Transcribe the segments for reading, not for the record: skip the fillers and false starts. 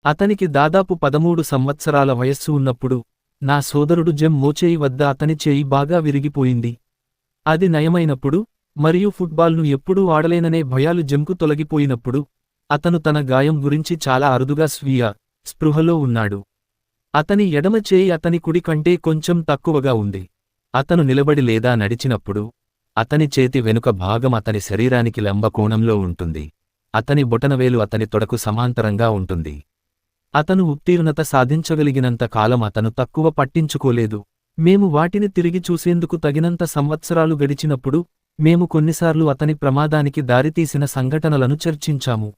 అతనికి దాదాపు 13 సంవత్సరాల వయస్సు ఉన్నప్పుడు నా సోదరుడు జెమ్ మోచేయి వద్ద అతని చేయి బాగా విరిగిపోయింది. అది నయమైనప్పుడు మరియు ఫుట్బాల్ను ఎప్పుడూ ఆడలేననే భయాలు జెమ్కు తొలగిపోయినప్పుడు అతను తన గాయం గురించి చాలా అరుదుగా స్పృహలో ఉన్నాడు. అతని ఎడమ చేయి అతని కుడి కంటే కొంచెం తక్కువగా ఉంది. అతను నిలబడి లేదా నడిచినప్పుడు అతని చేతి వెనుక భాగం అతని శరీరానికి లంబ కోణంలో ఉంటుంది. అతని బొటనవేలు అతని తొడకు సమాంతరంగా ఉంటుంది. అతను ఉత్తీర్ణత సాధించగలిగినంత కాలం అతను తక్కువ పట్టించుకోలేదు. మేము వాటిని తిరిగి చూసేందుకు తగినంత సంవత్సరాలు గడిచినప్పుడు మేము కొన్నిసార్లు అతని ప్రమాదానికి దారితీసిన సంఘటనలను చర్చించాము.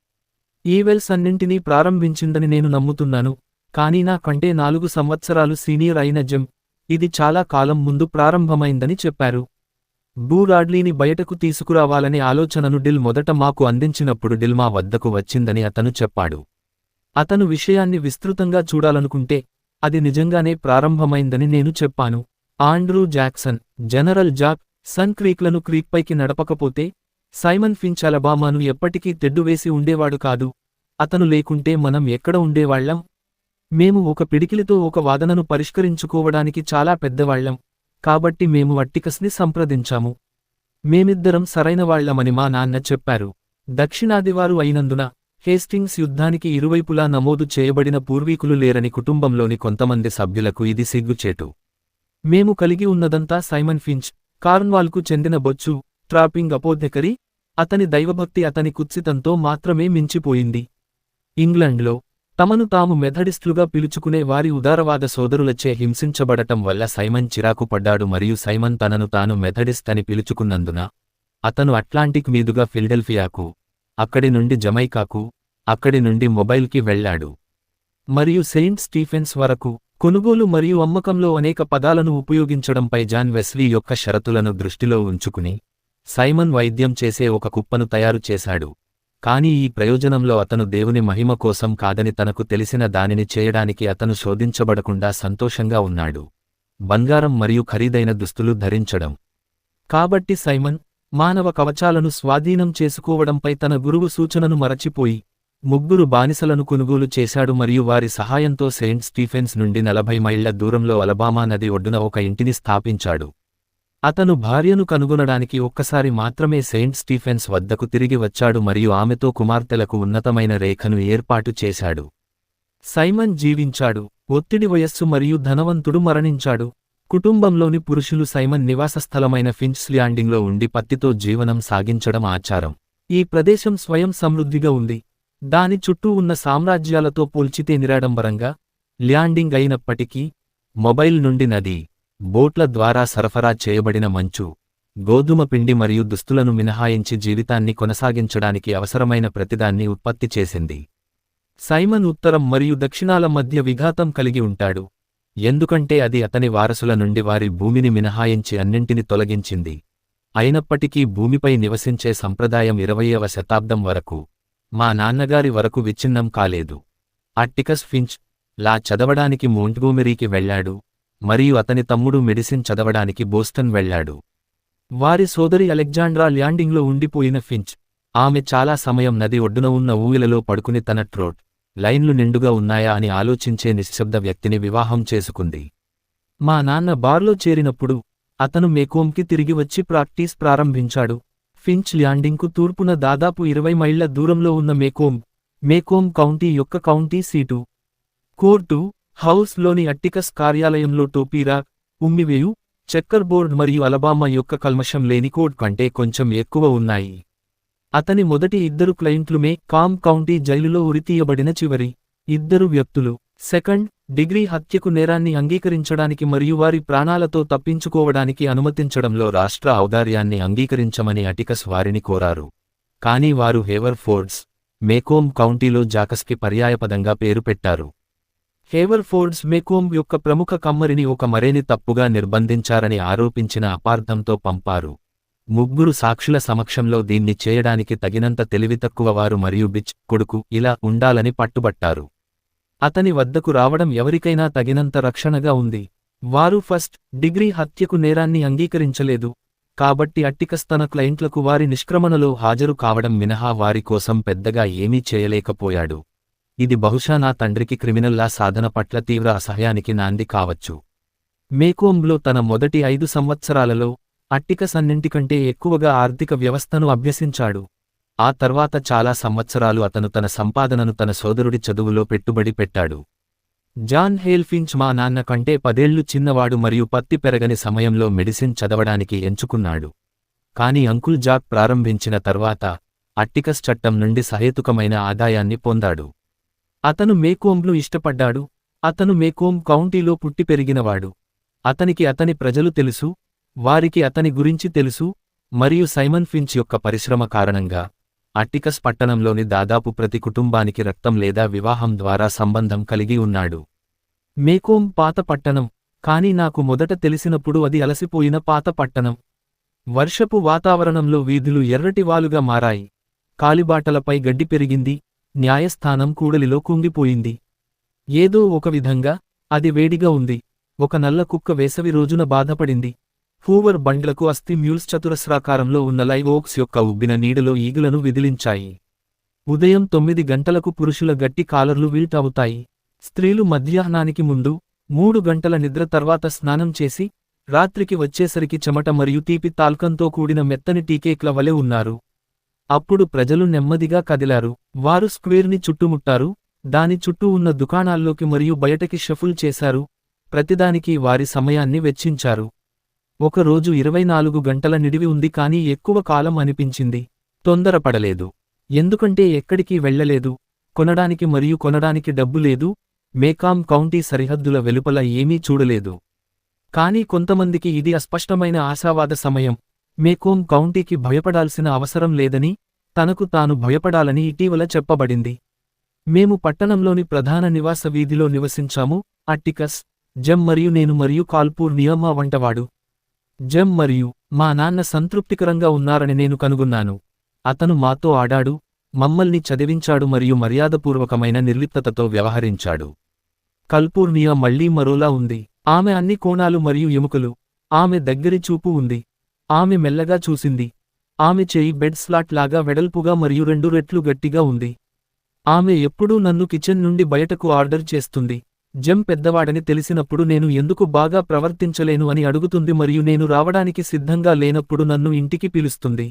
ఈవెల్స్ అన్నింటినీ ప్రారంభించిందని నేను నమ్ముతున్నాను, కానీ నా కంటే 4 సంవత్సరాలు సీనియర్ అయిన జెమ్ ఇది చాలా కాలం ముందు ప్రారంభమైందని చెప్పారు. బూ రాడ్లీని బయటకు తీసుకురావాలనే ఆలోచనను డిల్ మొదట మాకు అందించినప్పుడు డిల్ మా వద్దకు వచ్చిందని అతను చెప్పాడు. అతను విషయాన్ని విస్తృతంగా చూడాలనుకుంటే అది నిజంగానే ప్రారంభమైందని నేను చెప్పాను. Andrew Jackson, general Jackson క్రీక్లను క్రీక్పైకి నడపకపోతే సైమన్ ఫించ్ అలబామాను ఎప్పటికీ తెడ్డువేసి ఉండేవాడు కాదు. అతను లేకుంటే మనం ఎక్కడ ఉండేవాళ్లం? మేము ఒక పిడికిలితో ఒక వాదనను పరిష్కరించుకోవడానికి చాలా పెద్దవాళ్లం, కాబట్టి మేము అట్టికస్ని సంప్రదించాము. మేమిద్దరం సరైనవాళ్లమని మా నాన్న చెప్పారు. దక్షిణాదివారు అయినందున హేస్టింగ్స్ యుద్ధానికి ఇరువైపులా నమోదు చేయబడిన పూర్వీకులు లేరని కుటుంబంలోని కొంతమంది సభ్యులకు ఇది సిగ్గుచేటు. మేము కలిగి ఉన్నదంతా సైమన్ ఫించ్, కార్న్వాల్కు చెందిన బొచ్చు, ట్రాపింగ్ అపోథెకరీ, అతని దైవభక్తి అతని కుత్సితంతో మాత్రమే మించిపోయింది. ఇంగ్లండ్లో తమను తాము మెథడిస్టులుగా పిలుచుకునే వారి ఉదారవాద సోదరులచే హింసించబడటం వల్ల సైమన్ చిరాకు పడ్డాడు మరియు సైమన్ తనను తాను మెథడిస్ట్ అని పిలుచుకున్నందున అతను అట్లాంటిక్ మీదుగా ఫిలడెల్ఫియాకు, అక్కడి నుండి జమైకాకు, అక్కడి నుండి మొబైల్కి వెళ్లాడు మరియు సెయింట్ స్టీఫెన్స్ వరకు కొనుగోలు మరియు అమ్మకంలో అనేక పదాలను ఉపయోగించడంపై జాన్ వెస్లీ యొక్క షరతులను దృష్టిలో ఉంచుకుని సైమన్ వైద్యం చేసే ఒక కుప్పను తయారు చేశాడు. కానీ ఈ ప్రయోజనంలో అతను దేవుని మహిమ కోసం కాదని తనకు తెలిసిన దానిని చేయడానికి అతను శోధించబడకుండా సంతోషంగా ఉన్నాడు. బంగారం మరియు ఖరీదైన దుస్తులు ధరించడం. కాబట్టి సైమన్ మానవ కవచాలను స్వాధీనం చేసుకోవడంపై తన గురువు సూచనను మరచిపోయి 3 బానిసలను కొనుగోలు చేశాడు మరియు వారి సహాయంతో సెయింట్ స్టీఫెన్స్ నుండి 40 మైళ్ల దూరంలో అలబామా నది ఒడ్డున ఒక ఇంటిని స్థాపించాడు. అతను భార్యను కనుగొనడానికి ఒక్కసారి మాత్రమే సెయింట్ స్టీఫెన్స్ వద్దకు తిరిగి వచ్చాడు మరియు ఆమెతో కుమార్తెలకు ఉన్నతమైన రేఖను ఏర్పాటు చేశాడు. సైమన్ జీవించాడు. ఒత్తిడి వయస్సు మరియు ధనవంతుడు మరణించాడు. కుటుంబంలోని పురుషులు సైమన్ నివాసస్థలమైన ఫించ్ ల్యాండింగ్లో ఉండి పత్తితో జీవనం సాగించడం ఆచారం. ఈ ప్రదేశం స్వయం సమృద్ధిగా ఉంది. దాని చుట్టూ ఉన్న సామ్రాజ్యాలతో పోల్చితే నిరాడంబరంగా ల్యాండింగ్ అయినప్పటికీ మొబైల్ నుండి నది, బోట్ల ద్వారా సరఫరా చేయబడిన మంచు, గోధుమ పిండి మరియు దుస్తులను మినహాయించి జీవితాన్ని కొనసాగించడానికి అవసరమైన ప్రతిదాన్ని ఉత్పత్తి చేసింది. సైమన్ ఉత్తరం మరియు దక్షిణాల మధ్య విఘాతం కలిగి ఉంటాడు, ఎందుకంటే అది అతని వారసుల నుండి వారి భూమిని మినహాయించి అన్నింటిని తొలగించింది. అయినప్పటికీ భూమిపై నివసించే సంప్రదాయం 20వ శతాబ్దం వరకు, మా నాన్నగారి వరకు విచ్ఛిన్నం కాలేదు. అట్టికస్ ఫించ్ లా చదవడానికి మోంట్గోమెరీకి వెళ్లాడు మరియు అతని తమ్ముడు మెడిసిన్ చదవడానికి బోస్టన్ వెళ్లాడు. వారి సోదరి అలెగ్జాండ్రా ల్యాండింగ్లో ఉండిపోయిన ఫించ్, ఆమె చాలా సమయం నది ఒడ్డున ఉన్న ఊయలలో పడుకుని తన ట్రోట్ లైన్లు నిండుగా ఉన్నాయా అని ఆలోచించే నిశ్శబ్ద వ్యక్తిని వివాహం చేసుకుంది. మా నాన్న బార్లో చేరినప్పుడు అతను మేకోమ్కి తిరిగి వచ్చి ప్రాక్టీస్ ప్రారంభించాడు. ఫించ్ ల్యాండింగ్కు తూర్పున దాదాపు 20 మైళ్ల దూరంలో ఉన్న మేకోమ్ కౌంటీ యొక్క కౌంటీ సీటు. కోర్టు హౌస్లోని అట్టికస్ కార్యాలయంలో టోపీరా, ఉమ్మివేయు, చెక్కర్ బోర్డ్ మరియు అలబామా యొక్క కల్మషం లేని కోడ్ కంటే కొంచెం ఎక్కువ ఉన్నాయి. అతని మొదటి 2 క్లయింట్లు కామ్ కౌంటీ జైలులో ఉరితీయబడిన చివరి 2 వ్యక్తులు. సెకండ్ డిగ్రీ హత్యకు నేరాన్ని అంగీకరించడానికి మరియు వారి ప్రాణాలతో తప్పించుకోవడానికి అనుమతించడంలో రాష్ట్ర ఔదార్యాన్ని అంగీకరించమని అటికస్ వారిని కోరారు. కానీ వారు హేవర్ఫోర్డ్స్, మేకోమ్ కౌంటీలో జాకస్కి పర్యాయపదంగా పేరు పెట్టారు. హేవర్ఫోర్డ్స్ మేకోమ్ యొక్క ప్రముఖ కమ్మరిని ఒక మరేని తప్పుగా నిర్బంధించారని ఆరోపించిన అపార్థంతో పంపారు. 3 సాక్షుల సమక్షంలో దీన్ని చేయడానికి తగినంత తెలివితక్కువవారు మరియు బిచ్ కొడుకు ఇలా ఉండాలని పట్టుబట్టారు. అతని వద్దకు రావడం ఎవరికైనా తగినంత రక్షణగా ఉంది. వారు ఫస్ట్ డిగ్రీ హత్యకు నేరాన్ని అంగీకరించలేదు, కాబట్టి అట్టికస్ తన క్లయింట్లకు వారి నిష్క్రమణలో హాజరు కావడం మినహా వారి కోసం పెద్దగా ఏమీ చేయలేకపోయాడు. ఇది బహుశా నా తండ్రికి క్రిమినల్లా సాధన పట్ల తీవ్ర అసహ్యానికి నాంది కావచ్చు. మేకోంబ్లో తన మొదటి 5 సంవత్సరాలలో అట్టికస్ అన్నింటికంటే ఎక్కువగా ఆర్థిక వ్యవస్థను అభ్యసించాడు. ఆ తర్వాత చాలా సంవత్సరాలు అతను తన సంపాదనను తన సోదరుడి చదువులో పెట్టుబడి పెట్టాడు. జాన్ హేల్ఫించ్ మా నాన్న కంటే 10 ఏళ్లు చిన్నవాడు మరియు పత్తి పెరగని సమయంలో మెడిసిన్ చదవడానికి ఎంచుకున్నాడు. కాని అంకుల్ జాక్ ప్రారంభించిన తర్వాత అట్టికస్ చట్టం నుండి సహేతుకమైన ఆదాయాన్ని పొందాడు. అతను మేకోంబ్ను ఇష్టపడ్డాడు. అతను మేకోంబ్ కౌంటీలో పుట్టి పెరిగినవాడు. అతనికి అతని ప్రజలు తెలుసు, వారికి అతని గురించి తెలుసు, మరియు సైమన్ ఫించ్ యొక్క పరిశ్రమ కారణంగా అట్టికస్ పట్టణంలోని దాదాపు ప్రతి కుటుంబానికి రక్తం లేదా వివాహం ద్వారా సంబంధం కలిగి ఉన్నాడు. మేకోంబ్ పాత పట్టణం, కాని నాకు మొదట తెలిసినప్పుడు అది అలసిపోయిన పాత పట్టణం. వర్షపు వాతావరణంలో వీధులు ఎర్రటివాలుగా మారాయి. కాలిబాటలపై గడ్డి పెరిగింది. న్యాయస్థానం కూడలిలో కుంగిపోయింది. ఏదో ఒక విధంగా అది వేడిగా ఉంది. ఒక నల్ల కుక్క వేసవి రోజున బాధపడింది. హూవర్ బండ్లకు అస్థి మ్యూల్స్ చతురస్రాకారంలో ఉన్న లైవ్ ఓక్స్ యొక్క ఉబ్బిన నీడలో ఈగలను విదిలించాయి. ఉదయం 9 గంటలకు పురుషుల గట్టి కాలర్లు విల్ట్ అవుతాయి. స్త్రీలు మధ్యాహ్నానికి ముందు 3 గంటల నిద్ర తర్వాత స్నానం చేసి రాత్రికి వచ్చేసరికి చెమట మరియు తీపి తాల్కంతో కూడిన మెత్తని టీకేక్ల వలె ఉన్నారు. అప్పుడు ప్రజలు నెమ్మదిగా కదిలారు. వారు స్క్వేర్ని చుట్టుముట్టారు, దాని చుట్టూ ఉన్న దుకాణాల్లోకి మరియు బయటకి షఫుల్ చేశారు, ప్రతిదానికి వారి సమయాన్ని వెచ్చించారు. ఒక రోజు 24 గంటల నిడివి ఉంది కానీ ఎక్కువ కాలం అనిపించింది. తొందరపడలేదు. ఎందుకంటే ఎక్కడికి వెళ్లలేదు. కొనడానికి మరియు కొనడానికి డబ్బు లేదు. మేకామ్ కౌంటీ సరిహద్దుల వెలుపల ఏమీ చూడలేదు. కానీ కొంతమందికి ఇది అస్పష్టమైన ఆశావాద సమయం. మేకోమ్ కౌంటీకి భయపడాల్సిన అవసరం లేదని, తనకు తాను భయపడాలని ఇటీవల చెప్పబడింది. మేము పట్టణంలోని ప్రధాన నివాస వీధిలో నివసించాము. అట్టికస్, జెమ్ మరియు నేను మరియు కాల్పూర్ నియమా వంటవాడు. జెమ్ మరియు మా నాన్న సంతృప్తికరంగా ఉన్నారని నేను కనుగొన్నాను. అతను మాతో ఆడాడు, మమ్మల్ని చదివించాడు మరియు మర్యాదపూర్వకమైన నిర్లిప్తతతో వ్యవహరించాడు. కల్పూర్నియా మళ్లీ మరోలా ఉంది. ఆమె అన్ని కోణాలు మరియు ఎముకలు. ఆమె దగ్గరి చూపు ఉంది. ఆమె మెల్లగా చూసింది. ఆమె చేయి బెడ్ స్లాట్ లాగా వెడల్పుగా మరియు 2 రెట్లు గట్టిగా ఉంది. ఆమె ఎప్పుడూ నన్ను కిచెన్ నుండి బయటకు ఆర్డర్ చేస్తుంది. జెమ్ పెద్దవాడని తెలిసినప్పుడు నేను ఎందుకు బాగా ప్రవర్తించలేను అని అడుగుతుంది మరియు నేను రావడానికి సిద్ధంగా లేనప్పుడు నన్ను ఇంటికి పిలుస్తుంది.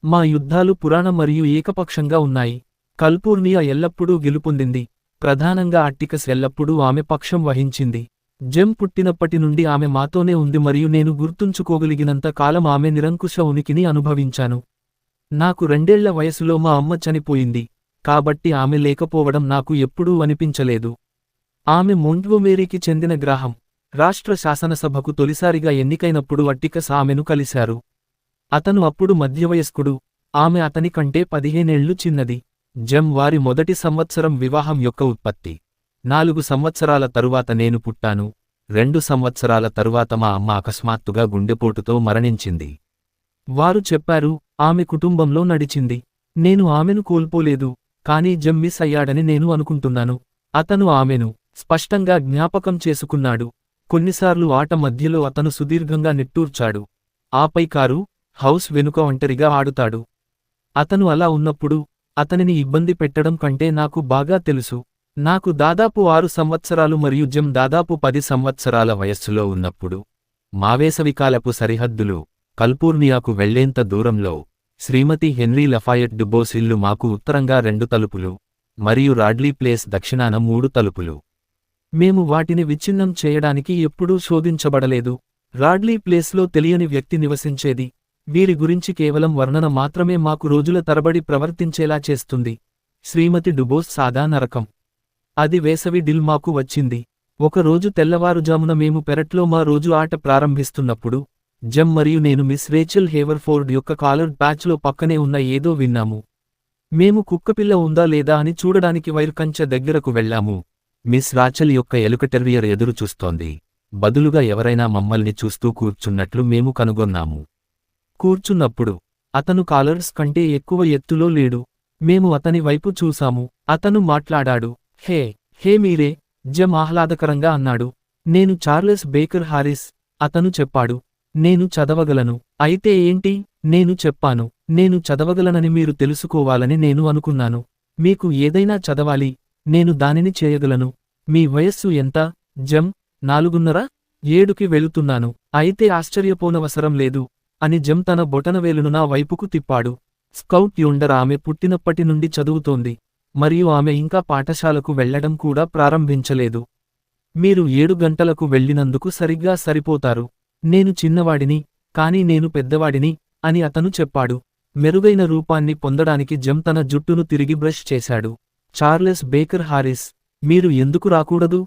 మా యుద్ధాలు పురాణ మరియు ఏకపక్షంగా ఉన్నాయి. కల్పూర్నియా ఎల్లప్పుడూ గెలుపొందింది. ప్రధానంగా అట్టికస్ ఎల్లప్పుడూ ఆమె పక్షం వహించింది. జెమ్ పుట్టినప్పటి నుండి ఆమె మాతోనే ఉంది మరియు నేను గుర్తుంచుకోగలిగినంత కాలం ఆమె నిరంకుశ ఉనికిని అనుభవించాను. నాకు 2 ఏళ్ల వయసులో మా అమ్మ చనిపోయింది, కాబట్టి ఆమె లేకపోవడం నాకు ఎప్పుడూ అనిపించలేదు. ఆమె మొంట్గోమేరీకి చెందిన గ్రాహం. రాష్ట్ర శాసనసభకు తొలిసారిగా ఎన్నికైనప్పుడు అట్టికస్ ఆమెను కలిశారు. అతను అప్పుడు మధ్యవయస్కుడు. ఆమె అతని కంటే 15 ఏళ్లు చిన్నది. జెమ్ వారి మొదటి సంవత్సరం వివాహం యొక్క ఉత్పత్తి. 4 సంవత్సరాల తరువాత నేను పుట్టాను. 2 సంవత్సరాల తరువాత మా అమ్మ అకస్మాత్తుగా గుండెపోటుతో మరణించింది. వారు చెప్పారు, ఆమె కుటుంబంలో నడిచింది. నేను ఆమెను కోల్పోలేదు, కానీ జెమ్ మిస్ అయ్యాడని నేను అనుకుంటున్నాను. అతను ఆమెను స్పష్టంగా జ్ఞాపకం చేసుకున్నాడు. కొన్నిసార్లు ఆట మధ్యలో అతను సుదీర్ఘంగా నిట్టూర్చాడు. ఆపై కారు, హౌస్ వెనుక ఒంటరిగా ఆడుతాడు. అతను అలా ఉన్నప్పుడు అతనిని ఇబ్బంది పెట్టడం కంటే నాకు బాగా తెలుసు. నాకు దాదాపు 6 సంవత్సరాలు మరియు జెమ్ దాదాపు 10 సంవత్సరాల వయస్సులో ఉన్నప్పుడు మా వేసవికాలపు సరిహద్దులు కల్పూర్నియాకు వెళ్లేంత దూరంలో శ్రీమతి హెన్రీ లఫాయట్ డుబోస్ ఇల్లు మాకు ఉత్తరంగా 2 తలుపులు మరియు రాడ్లీ ప్లేస్ దక్షిణాన 3 తలుపులు. మేము వాటిని విచ్ఛిన్నం చేయడానికి ఎప్పుడూ శోధించబడలేదు. రాడ్లీ ప్లేస్లో తెలియని వ్యక్తి నివసించేది. వీరి గురించి కేవలం వర్ణన మాత్రమే మాకు రోజుల తరబడి ప్రవర్తించేలా చేస్తుంది. శ్రీమతి డుబోస్ సాదా నరకం. అది వేసవి డిల్ మాకు వచ్చింది. ఒక రోజు తెల్లవారుజామున మేము పెరట్లో మా రోజు ఆట ప్రారంభిస్తున్నప్పుడు జెమ్ మరియు నేను మిస్ రేచెల్ హేవర్ఫోర్డ్ యొక్క కాలర్డ్ ప్యాచ్లో పక్కనే ఉన్న ఏదో విన్నాము. మేము కుక్కపిల్ల ఉందా లేదా అని చూడడానికి వైర్ కంచె దగ్గరకు వెళ్లాము. మిస్ రాచెల్ యొక్క ఎలుక టెర్రియర్ ఎదురు చూస్తోంది. బదులుగా ఎవరైనా మమ్మల్ని చూస్తూ కూర్చున్నట్లు మేము కనుగొన్నాము. కూర్చున్నప్పుడు అతను కాలర్స్ కంటే ఎక్కువ ఎత్తులో లేడు. మేము అతని వైపు చూసాము. అతను మాట్లాడాడు. హే మీరే, జెమ్ ఆహ్లాదకరంగా అన్నాడు. నేను చార్లెస్ బేకర్ హారిస్, అతను చెప్పాడు. నేను చదవగలను. అయితే ఏంటి? నేను చెప్పాను. నేను చదవగలనని మీరు తెలుసుకోవాలని నేను అనుకున్నాను. మీకు ఏదైనా చదవాలి, నేను దానిని చేయగలను. మీ వయస్సు ఎంత, జెమ్? 4.5, 7కి వెళుతున్నాను. అయితే ఆశ్చర్యపోనవసరం లేదు అని జెమ్ తన బొటనవేలును నా వైపుకు తిప్పాడు. స్కౌట్ యూండర్ ఆమె పుట్టినప్పటి నుండి చదువుతోంది, మరియు ఆమె ఇంకా పాఠశాలకు వెళ్లడం కూడా ప్రారంభించలేదు. మీరు 7 గంటలకు వెళ్ళినందుకు సరిగ్గా సరిపోతారు. నేను చిన్నవాడిని, కానీ నేను పెద్దవాడిని అని అతను చెప్పాడు. మెరుగైన రూపాన్ని పొందడానికి జెమ్ తన జుట్టును తిరిగి బ్రష్ చేశాడు. చార్లెస్ బేకర్ హారిస్, మీరు ఎందుకు రాకూడదు?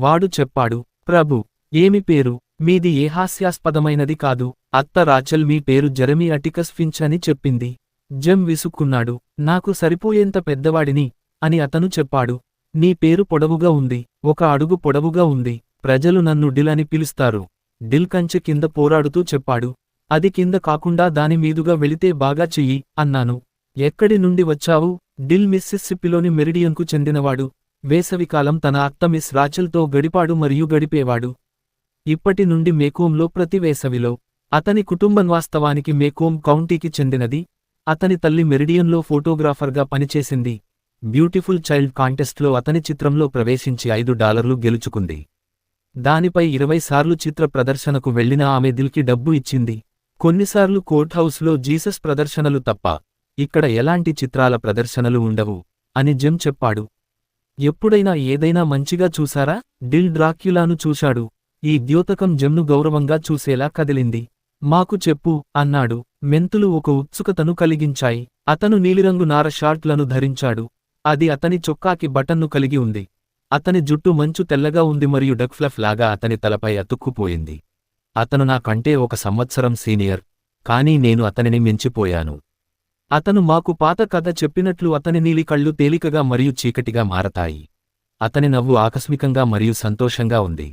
వాడు చెప్పాడు. ప్రభు, ఏమి పేరు మీది? ఏ హాస్యాస్పదమైనది కాదు. అత్త రాచెల్ మీ పేరు జెరెమీ అటికస్ ఫించ్ అని చెప్పింది. జెమ్ విసుక్కున్నాడు. నాకు సరిపోయేంత పెద్దవాడిని అని అతను చెప్పాడు. నీ పేరు పొడవుగా ఉంది, 1 అడుగు పొడవుగా ఉంది. ప్రజలు నన్ను డిల్ అని పిలుస్తారు. డిల్ కంచె కింద పోరాడుతూ చెప్పాడు. అది కింద కాకుండా దాని మీదుగా వెళితే బాగా చెయ్యి అన్నాను. ఎక్కడి నుండి వచ్చావు? డిల్ మిస్సిస్సిప్పిలోని మెరిడియన్కు చెందినవాడు. వేసవికాలం తన అత్త మిస్ రాచెల్తో గడిపాడు మరియు గడిపేవాడు. ఇప్పటి నుండి మేకోంలో ప్రతి వేసవిలో. అతని కుటుంబం వాస్తవానికి మేకోం కౌంటీకి చెందినది. అతని తల్లి మెరిడియన్లో ఫోటోగ్రాఫర్గా పనిచేసింది. బ్యూటిఫుల్ చైల్డ్ కాంటెస్ట్లో అతని చిత్రంలో ప్రవేశించి $5 గెలుచుకుంది. దానిపై 20 సార్లు చిత్ర ప్రదర్శనకు వెళ్లిన ఆమె దిల్కి డబ్బు ఇచ్చింది. కొన్నిసార్లు కోర్ట్ హౌస్లో జీసస్ ప్రదర్శనలు తప్ప ఇక్కడ ఎలాంటి చిత్రాల ప్రదర్శనలు ఉండవు అని జెమ్ చెప్పాడు. ఎప్పుడైనా ఏదైనా మంచిగా చూసారా? డిల్ డ్రాక్యులాను చూశాడు. ఈ ద్యోతకం జెమ్ను గౌరవంగా చూసేలా కదిలింది. మాకు చెప్పు అన్నాడు. మెంతులు ఒక ఉత్సుకతను కలిగించాయి. అతను నీలిరంగు నార షార్ట్లను ధరించాడు. అది అతని చొక్కాకి బటన్ను కలిగి ఉంది. అతని జుట్టు మంచు తెల్లగా ఉంది మరియు డక్ఫ్లఫ్ లాగా అతని తలపై అతుక్కుపోయింది. అతను నా కంటే 1 సంవత్సరం సీనియర్, కానీ నేను అతనిని మించిపోయాను. అతను మాకు పాత కథ చెప్పినట్లు అతని నీలి కళ్ళు తేలికగా మరియు చీకటిగా మారతాయి. అతని నవ్వు ఆకస్మికంగా మరియు సంతోషంగా ఉంది.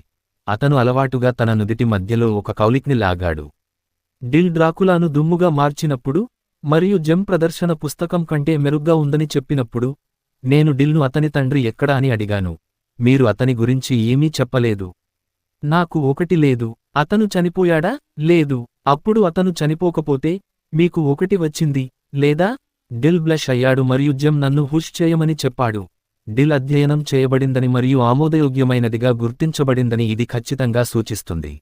అతను అలవాటుగా తన నుదిటి మధ్యలో ఒక కౌలిక్ని లాగాడు. డిల్ డ్రాకులాను దుమ్ముగా మార్చినప్పుడు మరియు జెమ్ ప్రదర్శన పుస్తకం కంటే మెరుగ్గా ఉందని చెప్పినప్పుడు నేను డిల్ను అతని తండ్రి ఎక్కడ అని అడిగాను. మీరు అతని గురించి ఏమీ చెప్పలేదు. నాకు ఒకటి లేదు. అతను చనిపోయాడా? లేదు. అప్పుడు అతను చనిపోకపోతే మీకు ఒకటి వచ్చింది లేదా? డిల్ బ్లష్ అయ్యాడు మరియు జెమ్ నన్ను హుష్ చేయమని చెప్పాడు. డిల్ అధ్యయనం చేయబడిందని మరియు ఆమోదయోగ్యమైనదిగా గుర్తించబడిందని ఇది ఖచ్చితంగా సూచిస్తుంది.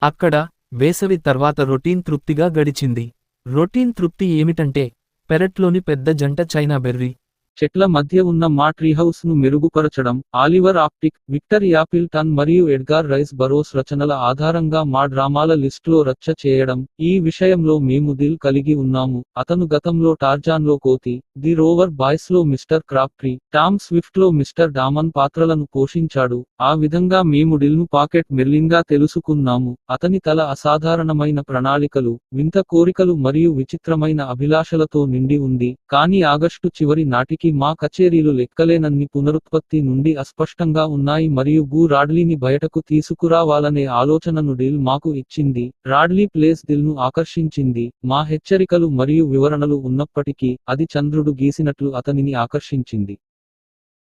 అక్కడ వేసవి తర్వాత రొటీన్ తృప్తిగా గడిచింది. రొటీన్ తృప్తి ఏమిటంటే పెరట్లోని పెద్ద జంట చైనా బెర్రీ చెట్ల మధ్య ఉన్న మా ట్రీహౌస్ ను మెరుగుపరచడం, ఆలివర్ ఆప్టిక్, విక్టర్ యాపిల్టన్ మరియు ఎడ్గార్ రైస్ బరోస్ రచనల ఆధారంగా మా డ్రామాల లిస్టులో రచ్చ చేయడం. ఈ విషయంలో మేము దిల్ కలిగి ఉన్నాము. అతను గతంలో టార్జాన్లో కోతి, ది రోవర్ బాయ్స్లో మిస్టర్ క్రాప్ట్రీ, టామ్ స్విఫ్ట్లో మిస్టర్ డామన్ పాత్రలను పోషించాడు. ఆ విధంగా మేము డిల్ను పాకెట్ మెర్లిన్గా తెలుసుకున్నాము. అతని తల అసాధారణమైన ప్రణాళికలు, వింత కోరికలు మరియు విచిత్రమైన అభిలాషలతో నిండి ఉంది. కానీ ఆగస్టు చివరి నాటికి మా కచేరీలు లెక్కలేనన్ని పునరుత్పత్తి నుండి అస్పష్టంగా ఉన్నాయి మరియు బూ రాడ్లీని బయటకు తీసుకురావాలనే ఆలోచనను డిల్ మాకు ఇచ్చింది. రాడ్లీ ప్లేస్ దిల్ను ఆకర్షించింది. మా హెచ్చరికలు మరియు వివరణలు ఉన్నప్పటికీ అది చంద్రుడు గీసినట్లు అతనిని ఆకర్షించింది.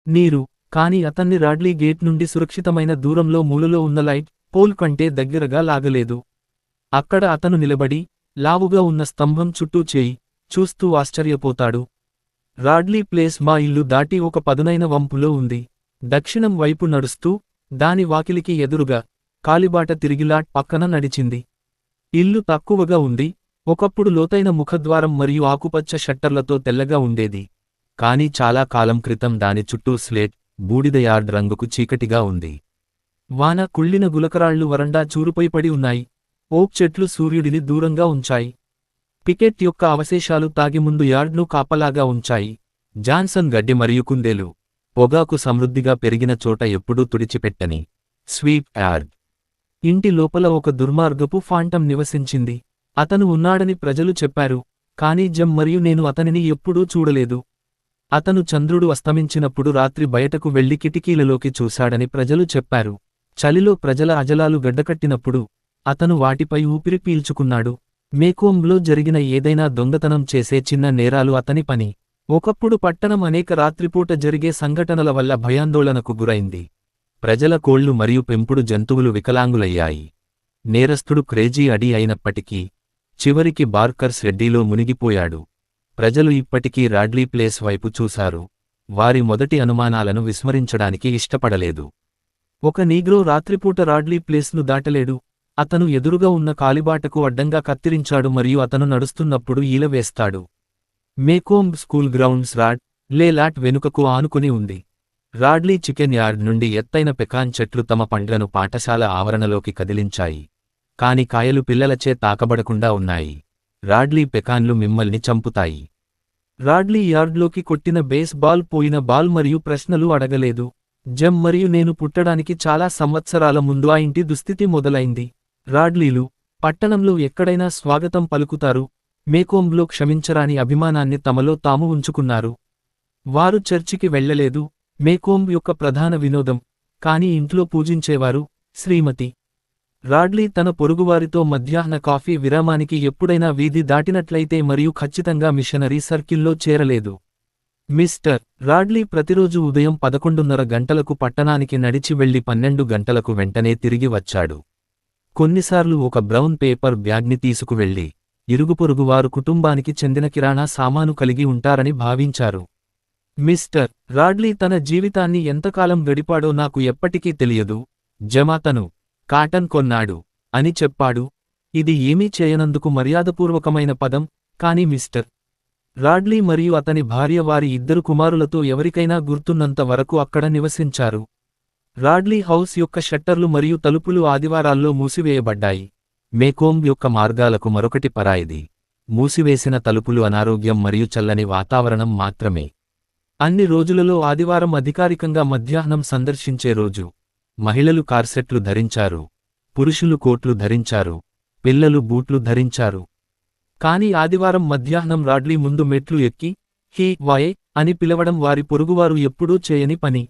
నీరు, కాని అతన్ని రాడ్లీ గేట్ నుండి సురక్షితమైన దూరంలో మూలలో ఉన్న లైట్ పోల్ కంటే దగ్గరగా లాగలేదు. అక్కడ అతను నిలబడి లావుగా ఉన్న స్తంభం చుట్టూ చేయి చూస్తూ ఆశ్చర్యపోతాడు. రాడ్లీ ప్లేస్ మా ఇల్లు దాటి ఒక పదునైన వంపులో ఉంది. దక్షిణం వైపు నడుస్తూ దాని వాకిలికి ఎదురుగా కాలిబాట తిరిగిలాట్ పక్కన నడిచింది. ఇల్లు తక్కువగా ఉంది. ఒకప్పుడు లోతైన ముఖద్వారం మరియు ఆకుపచ్చ షట్టర్లతో తెల్లగా ఉండేది. కానీ చాలా కాలం క్రితం దాని చుట్టూ స్లేట్, బూడిద యార్డ్ రంగుకు చీకటిగా ఉంది. వాన కుళ్ళిన గులకరాళ్లు వరండా చూరుపై పడి ఉన్నాయి. ఓక్ చెట్లు సూర్యుడిని దూరంగా ఉంచాయి. పికెట్ యొక్క అవశేషాలు తాగి ముందు యార్డ్ను కాపలాగా ఉంచాయి. జాన్సన్ గడ్డి మరియు కుందేలు, పొగాకు సమృద్ధిగా పెరిగిన చోట ఎప్పుడూ తుడిచిపెట్టని స్వీప్ యార్డ్. ఇంటి లోపల ఒక దుర్మార్గపు ఫాంటం నివసించింది. అతను ఉన్నాడని ప్రజలు చెప్పారు, కానీ జెమ్ మరియు నేను అతనిని ఎప్పుడూ చూడలేదు. అతను చంద్రుడు అస్తమించినప్పుడు రాత్రి బయటకు వెళ్లి కిటికీలలోకి చూశాడని ప్రజలు చెప్పారు. చలిలో ప్రజల అజలాలు గడ్డకట్టినప్పుడు అతను వాటిపై ఊపిరి పీల్చుకున్నాడు. మేకోంలో జరిగిన ఏదైనా దొంగతనం చేసే చిన్న నేరాలు అతని పని. ఒకప్పుడు పట్టణం అనేక రాత్రిపూట జరిగే సంఘటనల వల్ల భయాందోళనకు గురైంది. ప్రజల కోళ్లు మరియు పెంపుడు జంతువులు వికలాంగులయ్యాయి. నేరస్థుడు క్రేజీ అడీ అయినప్పటికీ చివరికి బార్కర్స్ ఎడ్డీలో మునిగిపోయాడు. ప్రజలు ఇప్పటికీ రాడ్లీ ప్లేస్ వైపు చూశారు. వారి మొదటి అనుమానాలను విస్మరించడానికి ఇష్టపడలేదు. ఒక నీగ్రో రాత్రిపూట రాడ్లీ ప్లేస్ను దాటలేడు. అతను ఎదురుగా ఉన్న కాలిబాటకు అడ్డంగా కత్తిరించాడు మరియు అతను నడుస్తున్నప్పుడు ఈల వేస్తాడు. మేకోంబ్ స్కూల్ గ్రౌండ్స్ రాడ్ లే లాట్ వెనుకకు ఆనుకుని ఉంది. రాడ్లీ చికెన్ యార్డ్ నుండి ఎత్తైన పెకాన్ చెట్లు తమ పండ్లను పాఠశాల ఆవరణలోకి కదిలించాయి. కాని కాయలు పిల్లలచే తాకబడకుండా ఉన్నాయి. రాడ్లీ పెకాన్లు మిమ్మల్ని చంపుతాయి. రాడ్లీ యార్డ్లోకి కొట్టిన బేస్ బాల్ పోయిన బాల్ మరియు ప్రశ్నలు అడగలేదు. జెమ్ మరియు నేను పుట్టడానికి చాలా సంవత్సరాల ముందు ఆ ఇంటి దుస్థితి మొదలైంది. రాడ్లీలు పట్టణంలో ఎక్కడైనా స్వాగతం పలుకుతారు. మేకోంబ్లో క్షమించరాని అభిమానాన్ని తమలో తాము ఉంచుకున్నారు. వారు చర్చికి వెళ్లలేదు, మేకోంబ్ యొక్క ప్రధాన వినోదం, కాని ఇంట్లో పూజించేవారు. శ్రీమతి రాడ్లీ తన పొరుగువారితో మధ్యాహ్న కాఫీ విరామానికి ఎప్పుడైనా వీధి దాటినట్లయితే మరియు ఖచ్చితంగా మిషనరీ సర్కిల్లో చేరలేదు. మిస్టర్ రాడ్లీ ప్రతిరోజు ఉదయం 11:30 గంటలకు పట్టణానికి నడిచి వెళ్లి 12 గంటలకు వెంటనే తిరిగి వచ్చాడు. కొన్నిసార్లు ఒక బ్రౌన్ పేపర్ బ్యాగ్ని తీసుకువెళ్లి ఇరుగుపొరుగువారు కుటుంబానికి చెందిన కిరాణా సామాను కలిగి ఉంటారని భావించారు. మిస్టర్ రాడ్లీ తన జీవితాన్ని ఎంతకాలం గడిపాడో నాకు ఎప్పటికీ తెలియదు. జమాతను కాటన్ కొన్నాడు అని చెప్పాడు. ఇది ఏమీ చేయనందుకు మర్యాదపూర్వకమైన పదం, కాని మిస్టర్ రాడ్లీ మరియు అతని భార్య వారి ఇద్దరు కుమారులతో ఎవరికైనా గుర్తున్నంత వరకు అక్కడ నివసించారు. రాడ్లీ హౌస్ యొక్క షట్టర్లు మరియు తలుపులు ఆదివారాల్లో మూసివేయబడ్డాయి. మేకోంబ్ యొక్క మార్గాలకు మరొకటి పరాయిది. మూసివేసిన తలుపులు అనారోగ్యం మరియు చల్లని వాతావరణం మాత్రమే. అన్ని రోజులలో ఆదివారం అధికారికంగా మధ్యాహ్నం సందర్శించే రోజు. మహిళలు కార్సెట్లు ధరించారు, పురుషులు కోట్లు ధరించారు, పిల్లలు బూట్లు ధరించారు. కాని ఆదివారం మధ్యాహ్నం రాడ్లీ ముందు మెట్లు ఎక్కి హీ వాయే అని పిలవడం వారి పొరుగువారు ఎప్పుడూ చేయని పని.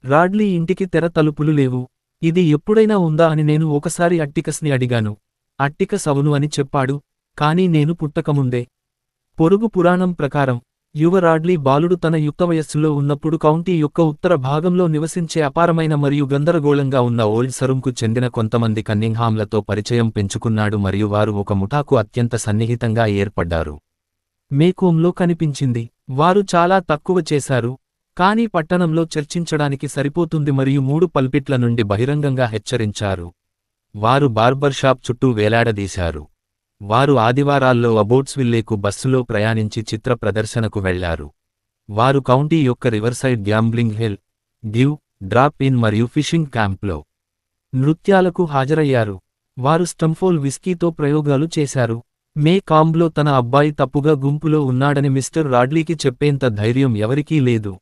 రాడ్లీ ఇంటికి తెర తలుపులు లేవు. ఇది ఎప్పుడైనా ఉందా అని నేను ఒకసారి అట్టికస్ని అడిగాను. అట్టికస్ అవును అని చెప్పాడు, కాని నేను పుట్టకముందే. పొరుగు పురాణం ప్రకారం యువ రాడ్లీ బాలుడు తన యుక్త వయస్సులో ఉన్నప్పుడు కౌంటీ యొక్క ఉత్తర భాగంలో నివసించే అపారమైన మరియు గందరగోళంగా ఉన్న ఓల్డ్ సరూంకు చెందిన కొంతమంది కన్నింగ్హామ్లతో పరిచయం పెంచుకున్నాడు మరియు వారు ఒక ముఠాకు అత్యంత సన్నిహితంగా ఏర్పడ్డారు. మేకోంలో కనిపించింది. వారు చాలా తక్కువ చేశారు, కానీ పట్టణంలో చర్చించడానికి సరిపోతుంది మరియు 3 పల్పిట్ల నుండి బహిరంగంగా హెచ్చరించారు. వారు బార్బర్ షాప్ చుట్టూ వేలాడదీశారు. వారు ఆదివారాల్లో అబోట్స్విల్లేకు బస్సులో ప్రయాణించి చిత్ర ప్రదర్శనకు వెళ్లారు. వారు కౌంటీ యొక్క Riverside gambling hill, due, drop in మరియు ఫిషింగ్ క్యాంప్లో నృత్యాలకు హాజరయ్యారు. వారు స్టంఫోల్ విస్కీతో ప్రయోగాలు చేశారు. మే కాంబ్లో తన అబ్బాయి తప్పుగా గుంపులో ఉన్నాడని మిస్టర్ రాడ్లీకి చెప్పేంత ధైర్యం ఎవరికీ లేదు.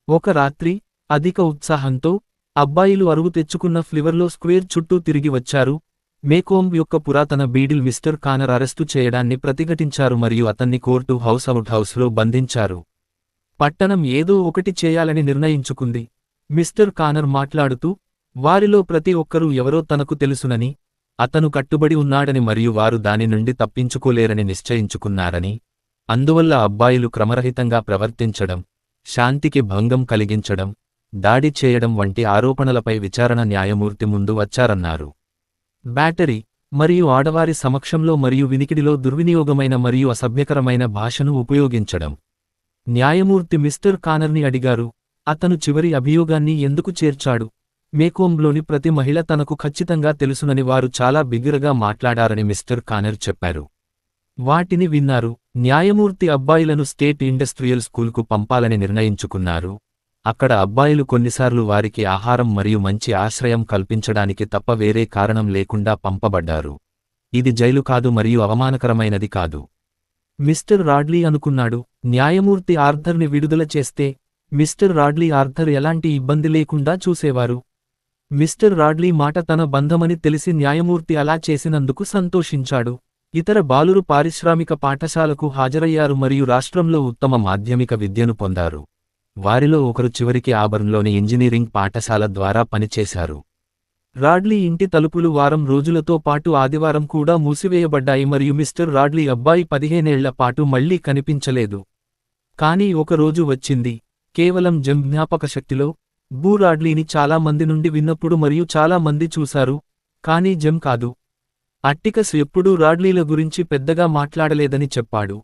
ఒక రాత్రి అధిక ఉత్సాహంతో అబ్బాయిలు అరువు తెచ్చుకున్న ఫ్లివర్లో స్క్వేర్ చుట్టూ తిరిగి వచ్చారు. మేకోంబ్ యొక్క పురాతన బీడిల్ మిస్టర్ కానర్ అరెస్టు చేయడాన్ని ప్రతిఘటించారు మరియు అతన్ని కోర్టు హౌస్లో బంధించారు. పట్టణం ఏదో ఒకటి చేయాలని నిర్ణయించుకుంది. మిస్టర్ కానర్ మాట్లాడుతూ, వారిలో ప్రతి ఒక్కరూ ఎవరో తనకు తెలుసునని, అతను కట్టుబడి ఉన్నాడని మరియు వారు దాని నుండి తప్పించుకోలేరని నిశ్చయించుకున్నారని, అందువల్ల అబ్బాయిలు క్రమరహితంగా ప్రవర్తించడం, శాంతికి భంగం కలిగించడం, దాడి చేయడం వంటి ఆరోపణలపై విచారణ న్యాయమూర్తి ముందు వచ్చారన్నారు. బ్యాటరీ మరియు ఆడవారి సమక్షంలో మరియు వినికిడిలో దుర్వినియోగమైన మరియు అసభ్యకరమైన భాషను ఉపయోగించడం. న్యాయమూర్తి మిస్టర్ కానర్ని అడిగారు, అతను చివరి అభియోగాన్ని ఎందుకు చేర్చాడు. మేకోంబ్లోని ప్రతి మహిళ తనకు ఖచ్చితంగా తెలుసునని వారు చాలా బిగ్గరగా మాట్లాడారని మిస్టర్ కానర్ చెప్పారు. వాటిని విన్నారు. న్యాయమూర్తి అబ్బాయిలను స్టేట్ ఇండస్ట్రియల్ స్కూల్కు పంపాలని నిర్ణయించుకున్నారు. అక్కడ అబ్బాయిలు కొన్నిసార్లు వారికి ఆహారం మరియు మంచి ఆశ్రయం కల్పించడానికి తప్ప వేరే కారణం లేకుండా పంపబడ్డారు. ఇది జైలు కాదు మరియు అవమానకరమైనది కాదు. మిస్టర్ రాడ్లీ అనుకున్నాడు. న్యాయమూర్తి ఆర్థర్ని విడుదల చేస్తే మిస్టర్ రాడ్లీ ఆర్థర్ ఎలాంటి ఇబ్బంది లేకుండా చూసేవారు. మిస్టర్ రాడ్లీ మాట తన బంధమని తెలిసి న్యాయమూర్తి అలా చేసినందుకు సంతోషించాడు. ఇతర బాలురు పారిశ్రామిక పాఠశాలకు హాజరయ్యారు మరియు రాష్ట్రంలో ఉత్తమ మాధ్యమిక విద్యను పొందారు. వారిలో ఒకరు చివరికి ఆబర్న్లోని ఇంజనీరింగ్ పాఠశాల ద్వారా పనిచేశారు. రాడ్లీ ఇంటి తలుపులు వారం రోజులతో పాటు ఆదివారం కూడా మూసివేయబడ్డాయి మరియు మిస్టర్ రాడ్లీ అబ్బాయి 15 ఏళ్ల పాటు మళ్లీ కనిపించలేదు. కానీ ఒక రోజు వచ్చింది. కేవలం జెమ్ జ్ఞాపకశక్తిలో, బూ రాడ్లీని చాలా మంది నుండి విన్నప్పుడు మరియు చాలా మంది చూశారు, కానీ జెమ్ కాదు. అట్టికస్ ఎప్పుడూ రాడ్లీల గురించి పెద్దగా మాట్లాడలేదని చెప్పాడు.